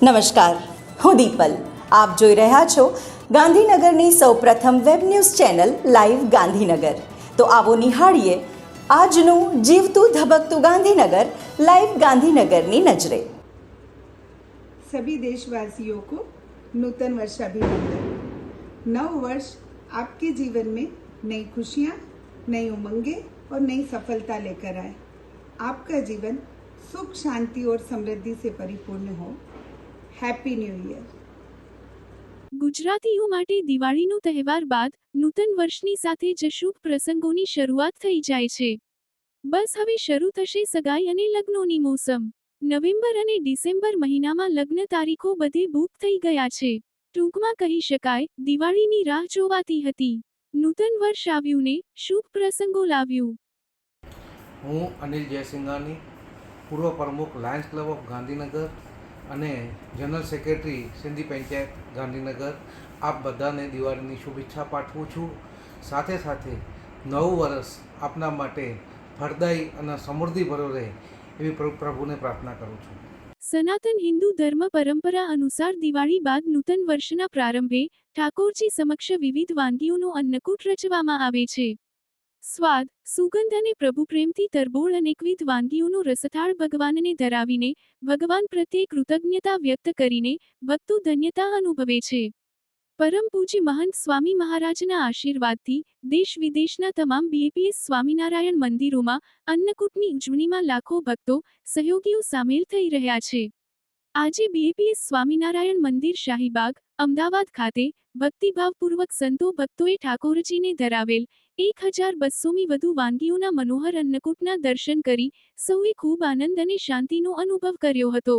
નમસ્કાર, હું દીપલ. આપ જોઈ રહ્યા છો ગાંધીનગરની સૌપ્રથમ web news channel live Gandhinagar. તો આવો નિહાળીએ આજનું જીવતું ધબકતું ગાંધીનગર લાઈવ ગાંધીનગરની નજરે. सभी देशवासियों को नूतन वर्ष अभिनंदन। नव वर्ष आपके जीवन में नई खुशियाँ, नई उमंगें और नई सफलता लेकर आए। आपका जीवन सुख, शांति और समृद्धि से परिपूर्ण हो। Happy new year. ગુજરાતીઓ માટે દિવાળીનો તહેવાર બાદ નૂતન વર્ષની સાથે જ શુભ પ્રસંગોની શરૂઆત થઈ જાય છે. બસ હવે શરૂ થશે સગાઈ અને લગ્નોની મોસમ. નવેમ્બર અને ડિસેમ્બર મહિનામાં લગ્ન તારીખો બધે બુક થઈ ગયા છે. ટૂંકમાં કહી શકાય, દિવાળીની રાહ જોવાતી હતી. નૂતન વર્ષ આવ્યું ને શુભ પ્રસંગો લાવ્યું. હું અનિલ જયસિંઘાની, પૂર્વ પ્રમુખ લાયન્સ ક્લબ ઓફ ગાંધીનગર અને જનરલ સેક્રેટરી સિંધી પંચાયત ગાંધીનગર, આપ બધાને દિવાળીની શુભેચ્છા પાઠવું છું. સાથે સાથે નવું વર્ષ આપના માટે ફળદાયી અને સમૃદ્ધિભર્યું રહે એવી પ્રભુને પ્રાર્થના કરું છું. સનાતન હિન્દુ ધર્મ પરંપરા અનુસાર દિવાળી બાદ નૂતન વર્ષના પ્રારંભે ઠાકોરજી સમક્ષ વિવિધ વાનગીઓનો અન્નકૂટ રચવામાં આવે છે. સ્વાદ, સુગંધ અને પ્રભુ પ્રેમથી તરબોળ અનેકવિધ વાનગીઓનો રસથાળ ભગવાનને ધરાવીને ભગવાન પ્રત્યે કૃતજ્ઞતા વ્યક્ત કરીને ભક્તો ધન્યતા અનુભવે છે. પરમ પૂજ્ય મહંત સ્વામી મહારાજના આશીર્વાદથી દેશ વિદેશના તમામ બીએપીએસ સ્વામિનારાયણ મંદિરોમાં અન્નકૂટની ઉજવણીમાં લાખો ભક્તો, સહયોગીઓ સામેલ થઈ રહ્યા છે. આજે બીએપીએસ સ્વામિનારાયણ મંદિર શાહીબાગ, અમદાવાદ ખાતે ભક્તિભાવપૂર્વક સંતો ભક્તોએ ઠાકોરજીને ધરાવેલ 1200મી વધુ વાનગીઓના મનોહર અન્નકૂટના દર્શન કરી સૌએ ખૂબ આનંદ અને શાંતિનો અનુભવ કર્યો હતો.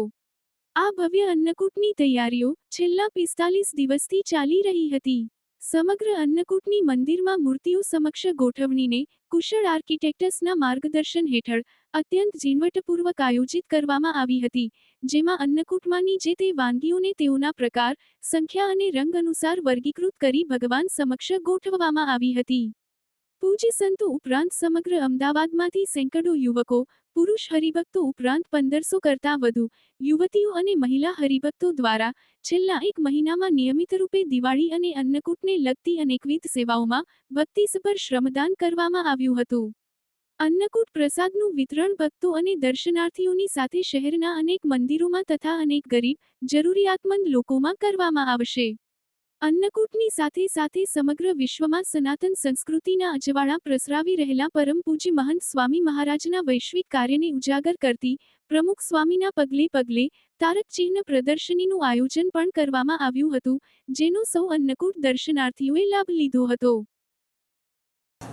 આ ભવ્ય અન્નકૂટની તૈયારીઓ છેલ્લા 45 દિવસથી ચાલી રહી હતી. સમગ્ર અન્નકૂટની મંદિરમાં મૂર્તિઓ સમક્ષ ગોઠવણીને કુશળ આર્કિટેક્ટ્સના માર્ગદર્શન હેઠળ અત્યંત ઝીણવટપૂર્વક આયોજિત કરવામાં આવી હતી, જેમાં અન્નકૂટમાંની જે તે વાનગીઓને તેઓના પ્રકાર, સંખ્યા અને રંગ અનુસાર વર્ગીકૃત કરી ભગવાન સમક્ષ ગોઠવવામાં આવી હતી. પૂજ્ય સંતો ઉપરાંત સમગ્ર અમદાવાદમાંથી સેંકડો યુવકો, પુરુષ હરિભક્તો ઉપરાંત 1500 કરતાં વધુ યુવતીઓ અને મહિલા હરિભક્તો દ્વારા છેલ્લા એક મહિનામાં નિયમિત રૂપે દિવાળી અને અન્નકૂટને લગતી અનેકવિધ સેવાઓમાં ભક્તિસભર શ્રમદાન કરવામાં આવ્યું હતું. અન્નકૂટ પ્રસાદનું વિતરણ ભક્તો અને દર્શનાર્થીઓની સાથે શહેરના અનેક મંદિરોમાં તથા અનેક ગરીબ, જરૂરિયાતમંદ લોકોમાં કરવામાં આવશે. અન્નકૂટની સાથે સાથે સમગ્ર વિશ્વમાં સનાતન સંસ્કૃતિના અજવાળા પ્રસરાવી રહેલા પરમ પૂજ્ય મહંત સ્વામી મહારાજના વૈશ્વિક કાર્યને ઉજાગર કરતી પ્રમુખ સ્વામીના પગલે પગલે તારક ચિહ્ન પ્રદર્શનીનું આયોજન પણ કરવામાં આવ્યું હતું, જેનો સૌ અન્નકૂટ દર્શનાર્થીઓએ લાભ લીધો હતો.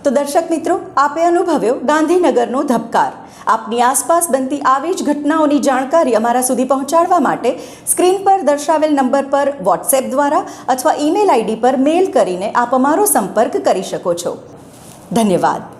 તો દર્શક મિત્રો, આપે અનુભવ્યો ગાંધીનગરનો ધબકાર. આપની આસપાસ બનતી આવી જ ઘટનાઓની જાણકારી અમારા સુધી પહોંચાડવા માટે સ્ક્રીન પર દર્શાવેલ નંબર પર વોટ્સએપ દ્વારા અથવા ઈમેલ આઈડી પર મેલ કરીને આપ અમારો સંપર્ક કરી શકો છો. ધન્યવાદ.